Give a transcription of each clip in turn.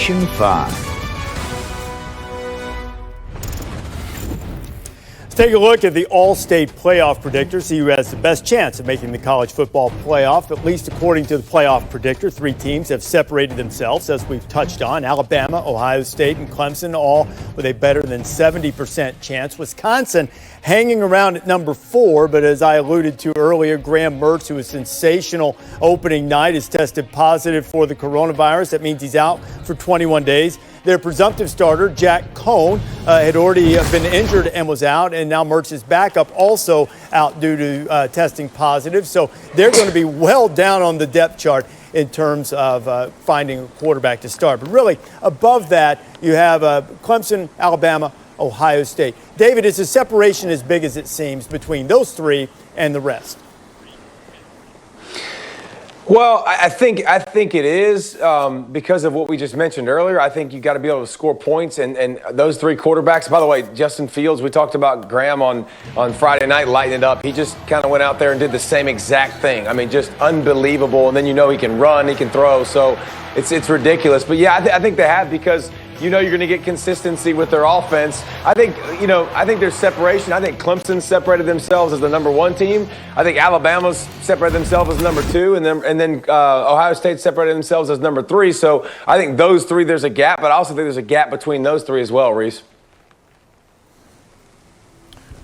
Station 5. Take a look at the all-state playoff predictor. See who has the best chance of making the college football playoff. At least according to the playoff predictor, 3 teams have separated themselves, as we've touched on. Alabama, Ohio State, and Clemson, all with a better than 70% chance. Wisconsin hanging around at number 4, but as I alluded to earlier, Graham Mertz, who was sensational opening night, is tested positive for the coronavirus. That means he's out for 21 days. Their presumptive starter, Jack Cohn, had already been injured and was out, and now Mertz's backup also out due to testing positive. So they're going to be well down on the depth chart in terms of finding a quarterback to start. But really, above that, you have Clemson, Alabama, Ohio State. David, is the separation as big as it seems between those 3 and the rest? Well, I think it is because of what we just mentioned earlier. I think you got to be able to score points, and those 3 quarterbacks. By the way, Justin Fields, we talked about Graham on Friday night lighting it up. He just kind of went out there and did the same exact thing. I mean, just unbelievable. And then he can run, he can throw. So it's ridiculous. But yeah, I think they have, because you're going to get consistency with their offense. I think there's separation. I think Clemson separated themselves as the number 1 team. I think Alabama's separated themselves as number 2, and then Ohio State separated themselves as number 3. So I think those 3, there's a gap, but I also think there's a gap between those 3 as well, Reese.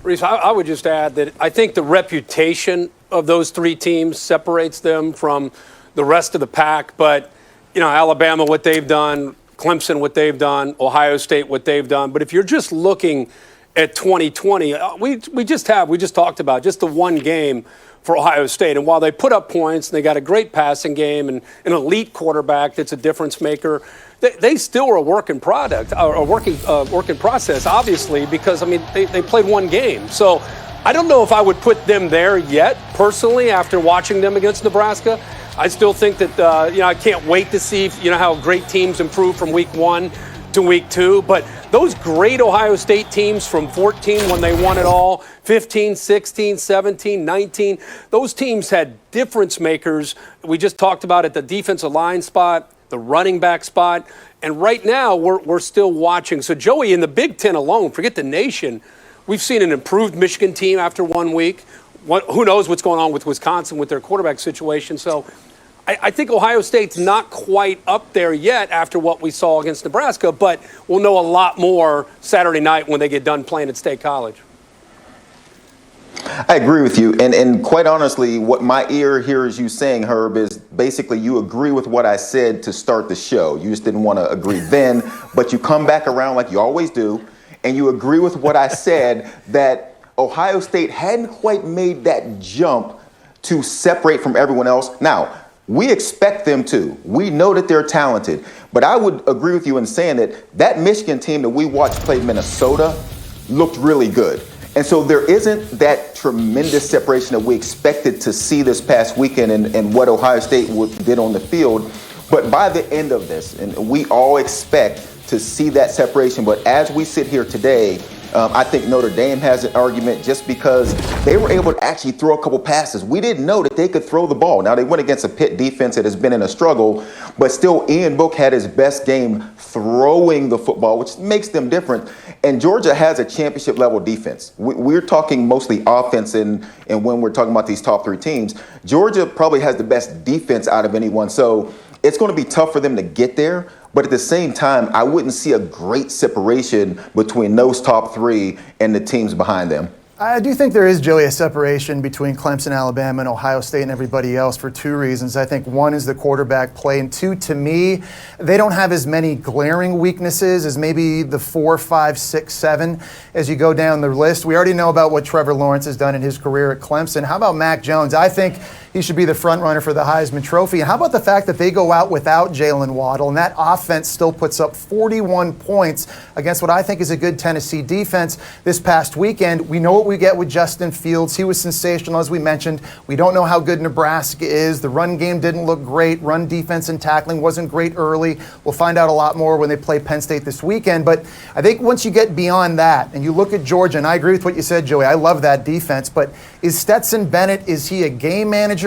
Reese, I would just add that I think the reputation of those 3 teams separates them from the rest of the pack. But, Alabama, what they've done, Clemson, what they've done, Ohio State, what they've done. But if you're just looking at 2020, we just talked about just the one game for Ohio State. And while they put up points and they got a great passing game and an elite quarterback that's a difference maker, they still are a work in product, or a work in process, obviously, because, they played one game. So I don't know if I would put them there yet, personally, after watching them against Nebraska. I still think that, I can't wait to see, how great teams improve from week 1 to week 2. But those great Ohio State teams from 14 when they won it all, 15, 16, 17, 19, those teams had difference makers. We just talked about at the defensive line spot, the running back spot. And right now we're still watching. So, Joey, in the Big Ten alone, forget the nation, we've seen an improved Michigan team after 1 week. Who knows what's going on with Wisconsin with their quarterback situation. So I think Ohio State's not quite up there yet after what we saw against Nebraska, but we'll know a lot more Saturday night when they get done playing at State College. I agree with you. And quite honestly, what my ear hears you saying, Herb, is basically you agree with what I said to start the show. You just didn't want to agree then, but you come back around like you always do, and you agree with what I said, that Ohio State hadn't quite made that jump to separate from everyone else. Now, we expect them to. We know that they're talented. But I would agree with you in saying that Michigan team that we watched play Minnesota looked really good. And so there isn't that tremendous separation that we expected to see this past weekend and what Ohio State did on the field. But by the end of this, and we all expect to see that separation. But as we sit here today, I think Notre Dame has an argument just because they were able to actually throw a couple passes. We didn't know that they could throw the ball. Now, they went against a Pitt defense that has been in a struggle, but still Ian Book had his best game throwing the football, which makes them different. And Georgia has a championship-level defense. We're talking mostly offense, and when we're talking about these top 3 teams, Georgia probably has the best defense out of anyone. So it's going to be tough for them to get there. But at the same time, I wouldn't see a great separation between those top 3 and the teams behind them. I do think there is, Joey, a separation between Clemson, Alabama, and Ohio State and everybody else for 2 reasons. I think 1 is the quarterback play, and 2, to me, they don't have as many glaring weaknesses as maybe the 4, 5, 6, 7 as you go down the list. We already know about what Trevor Lawrence has done in his career at Clemson. How about Mac Jones? I think he should be the front runner for the Heisman Trophy. And how about the fact that they go out without Jalen Waddle, and that offense still puts up 41 points against what I think is a good Tennessee defense this past weekend. We know what we get with Justin Fields. He was sensational, as we mentioned. We don't know how good Nebraska is. The run game didn't look great. Run defense and tackling wasn't great early. We'll find out a lot more when they play Penn State this weekend. But I think once you get beyond that and you look at Georgia, and I agree with what you said, Joey, I love that defense, but is Stetson Bennett, is he a game manager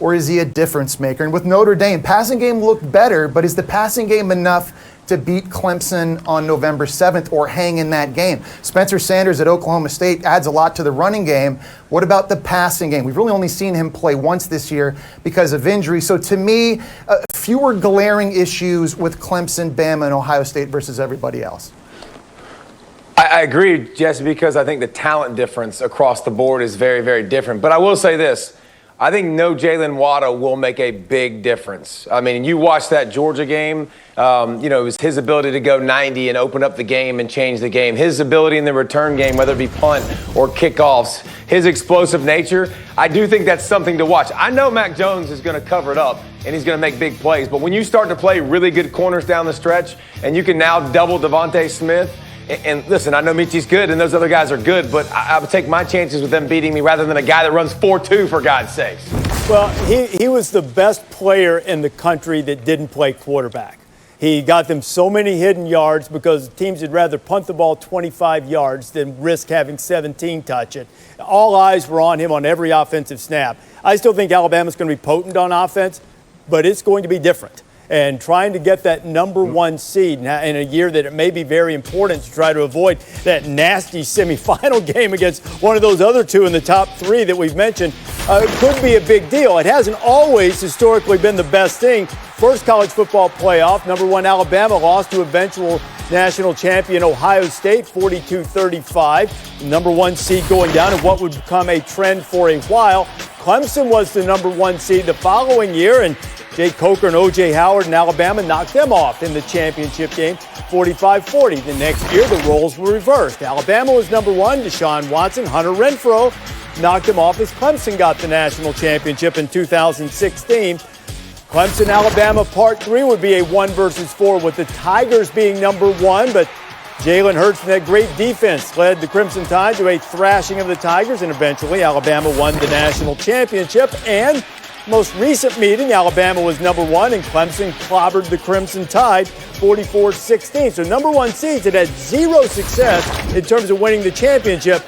or is he a difference maker? And with Notre Dame, passing game looked better, but is the passing game enough to beat Clemson on November 7th or hang in that game. Spencer Sanders at Oklahoma State adds a lot to the running game. What about the passing game? We've really only seen him play once this year because of injury. So to me, fewer glaring issues with Clemson, Bama, and Ohio State versus everybody else. I agree, Jesse, because I think the talent difference across the board is very, very different. But I will say this. I think no Jalen Waddle will make a big difference. I mean, you watched that Georgia game. It was his ability to go 90 and open up the game and change the game. His ability in the return game, whether it be punt or kickoffs, his explosive nature. I do think that's something to watch. I know Mac Jones is going to cover it up and he's going to make big plays. But when you start to play really good corners down the stretch and you can now double Devontae Smith, and listen, I know Michi's good and those other guys are good, but I would take my chances with them beating me rather than a guy that runs 4.2 for God's sakes. Well, he was the best player in the country that didn't play quarterback. He got them so many hidden yards because teams would rather punt the ball 25 yards than risk having 17 touch it. All eyes were on him on every offensive snap. I still think Alabama's going to be potent on offense, but it's going to be different. And trying to get that number one seed in a year that it may be very important to try to avoid that nasty semifinal game against one of those other two in the top three that we've mentioned could be a big deal. It hasn't always historically been the best thing. First college football playoff, number one Alabama lost to eventual national champion Ohio State 42-35. Number one seed going down in what would become a trend for a while. Clemson was the number one seed the following year, and Jay Coker and O.J. Howard in Alabama knocked them off in the championship game, 45-40. The next year, the roles were reversed. Alabama was number one. Deshaun Watson, Hunter Renfrow knocked them off as Clemson got the national championship in 2016. Clemson, Alabama, Part 3 would be a 1 versus 4 with the Tigers being number one, but Jalen Hurts and that great defense led the Crimson Tide to a thrashing of the Tigers, and eventually Alabama won the national championship. And most recent meeting, Alabama was number one, and Clemson clobbered the Crimson Tide 44-16. So number one seeds had had zero success in terms of winning the championship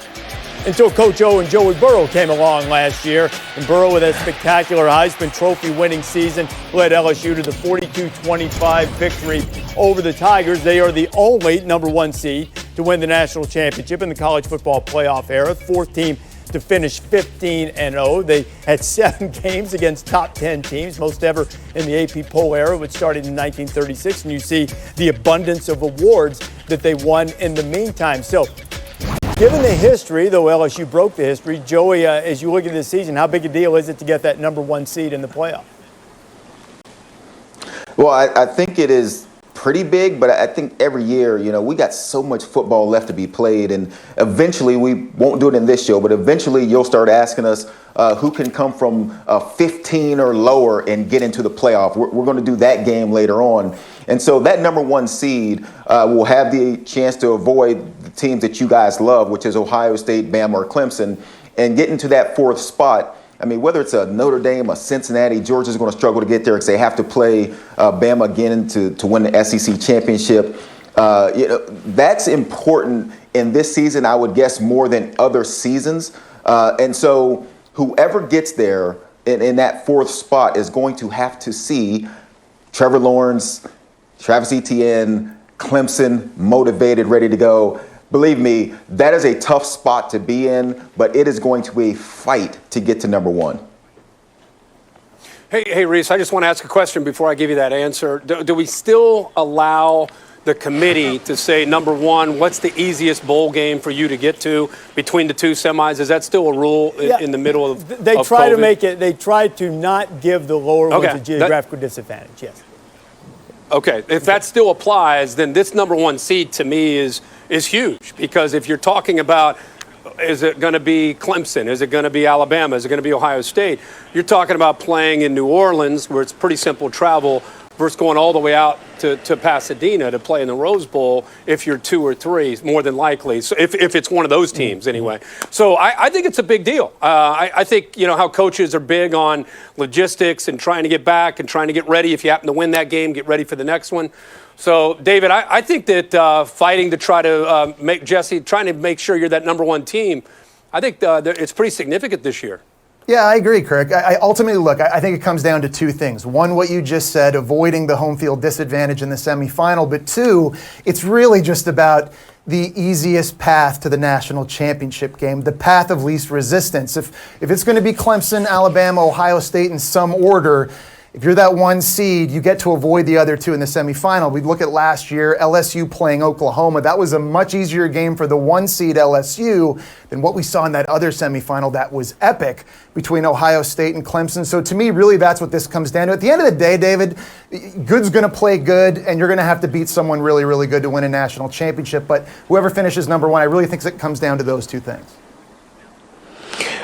until Coach O and Joey Burrow came along last year. And Burrow, with a spectacular Heisman Trophy winning season, led LSU to the 42-25 victory over the Tigers. They are the only number one seed to win the national championship in the college football playoff era. Fourth team to finish 15-0. They had 7 games against top 10 teams, most ever in the AP poll era, which started in 1936. And you see the abundance of awards that they won in the meantime. So, given the history, though LSU broke the history, Joey, as you look at this season, how big a deal is it to get that number one seed in the playoff? Well, I think it is pretty big, but I think every year, we got so much football left to be played, and eventually, we won't do it in this show, but eventually you'll start asking us who can come from 15 or lower and get into the playoff. We're going to do that game later on. And so that number one seed will have the chance to avoid the teams that you guys love, which is Ohio State, Bama, or Clemson, and get into that fourth spot. I mean, whether it's a Notre Dame, a Cincinnati, Georgia's going to struggle to get there because they have to play Bama again to win the SEC championship. That's important in this season, I would guess, more than other seasons. And so whoever gets there in that fourth spot is going to have to see Trevor Lawrence, Travis Etienne, Clemson motivated, ready to go. Believe me, that is a tough spot to be in, but it is going to be a fight to get to number one. Hey, Reese, I just want to ask a question before I give you that answer. Do we still allow the committee to say, number one, what's the easiest bowl game for you to get to between the two semis? Is that still a rule in the middle of They try COVID? to make it, they try to not give the lower ones a geographical disadvantage, yes. Okay, if that still applies, then this number one seed to me is huge, because if you're talking about, is it going to be Clemson? Is it going to be Alabama? Is it going to be Ohio State? You're talking about playing in New Orleans, where it's pretty simple travel, versus going all the way out to Pasadena to play in the Rose Bowl if you're 2 or 3, more than likely. So if it's one of those teams anyway. So I think it's a big deal. I think, how coaches are big on logistics and trying to get back and trying to get ready. If you happen to win that game, get ready for the next one. So, David, I think that fighting to try to trying to make sure you're that number one team, I think it's pretty significant this year. Yeah, I agree, Kirk. I ultimately, look, I think it comes down to two things. One, what you just said, avoiding the home field disadvantage in the semifinal. But two, it's really just about the easiest path to the national championship game, the path of least resistance. If it's going to be Clemson, Alabama, Ohio State in some order, if you're that one seed, you get to avoid the other two in the semifinal. We look at last year, LSU playing Oklahoma. That was a much easier game for the one seed LSU than what we saw in that other semifinal that was epic between Ohio State and Clemson. So to me, really, that's what this comes down to. At the end of the day, David, good's going to play good, and you're going to have to beat someone really, really good to win a national championship. But whoever finishes number one, I really think it comes down to those two things.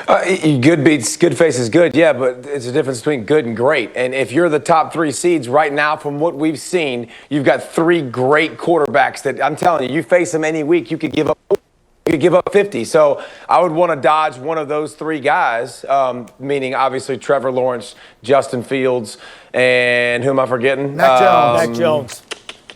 Good beats good faces good, yeah, but it's a difference between good and great. And if you're the top three seeds right now, from what we've seen, you've got three great quarterbacks that I'm telling you face them any week, you could give up 50. So I would want to dodge one of those three guys, meaning obviously Trevor Lawrence, Justin Fields, and who am I forgetting? Mac Jones. Mac Jones.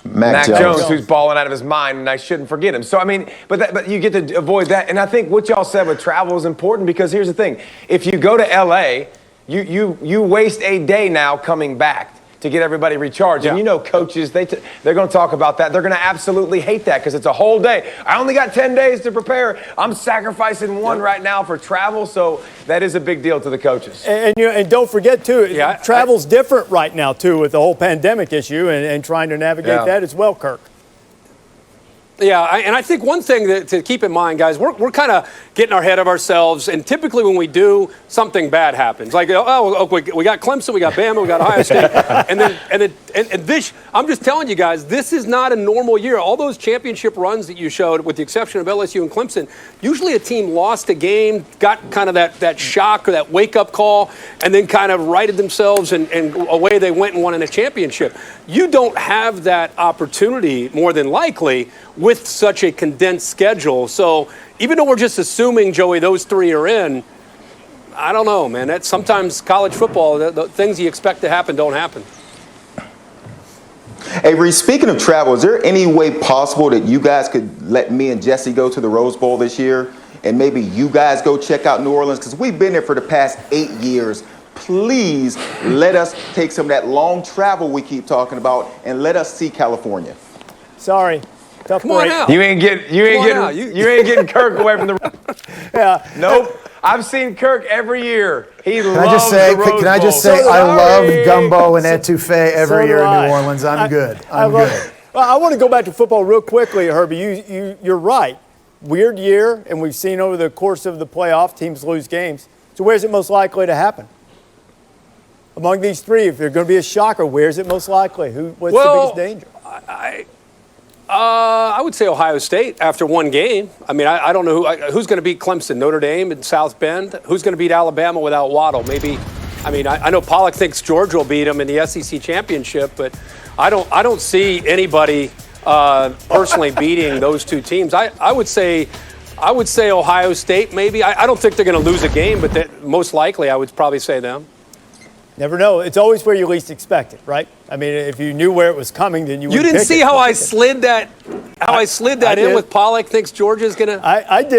Mac Jones, who's balling out of his mind, and I shouldn't forget him. So, I mean, but you get to avoid that. And I think what y'all said with travel is important because here's the thing. If you go to L.A., you waste a day now coming back to get everybody recharged. Yeah. And you know coaches, they're going to talk about that. They're going to absolutely hate that because it's a whole day. I only got 10 days to prepare. I'm sacrificing one right now for travel, so that is a big deal to the coaches. And don't forget, too, travel's different right now, too, with the whole pandemic issue and trying to navigate that as well, Kirk. Yeah, and I think one thing to keep in mind, guys, we're kind of getting ahead of ourselves, and typically when we do, something bad happens. Like, we got Clemson, we got Bama, we got Ohio State, and this, I'm just telling you guys, this is not a normal year. All those championship runs that you showed, with the exception of LSU and Clemson, usually a team lost a game, got kind of that shock or that wake-up call, and then kind of righted themselves, and away they went and won in a championship. You don't have that opportunity, more than likely, with such a condensed schedule. So even though we're just assuming, Joey, those three are in, I don't know, man. That's sometimes college football, the things you expect to happen don't happen. Hey, Reese, speaking of travel, is there any way possible that you guys could let me and Jesse go to the Rose Bowl this year? And maybe you guys go check out New Orleans? Because we've been there for the past 8 years. Please let us take some of that long travel we keep talking about and let us see California. Sorry. Tough Come on break. out. You ain't getting Kirk away from the. Yeah. Nope. I've seen Kirk every year. He loves Can the Rose I just Bowl. say I love gumbo and etouffee every year in New Orleans. I'm good. I'm good. Well, I want to go back to football real quickly, Herbie. You're right. Weird year, and we've seen over the course of the playoff, teams lose games. So where's it most likely to happen? Among these three, if there's going to be a shocker, where's it most likely? What's the biggest danger? I would say Ohio State after one game. I mean, I don't know who's going to beat Clemson, Notre Dame and South Bend. Who's going to beat Alabama without Waddle? Maybe. I mean, I know Pollock thinks Georgia will beat him in the SEC championship, but I don't see anybody personally beating those two teams. I would say Ohio State maybe. I don't think they're going to lose a game, but most likely I would probably say them. Never know. It's always where you least expect it, right? I mean, if you knew where it was coming, then you would. You didn't see how I slid that in with Pollock thinks Georgia's going to. I did.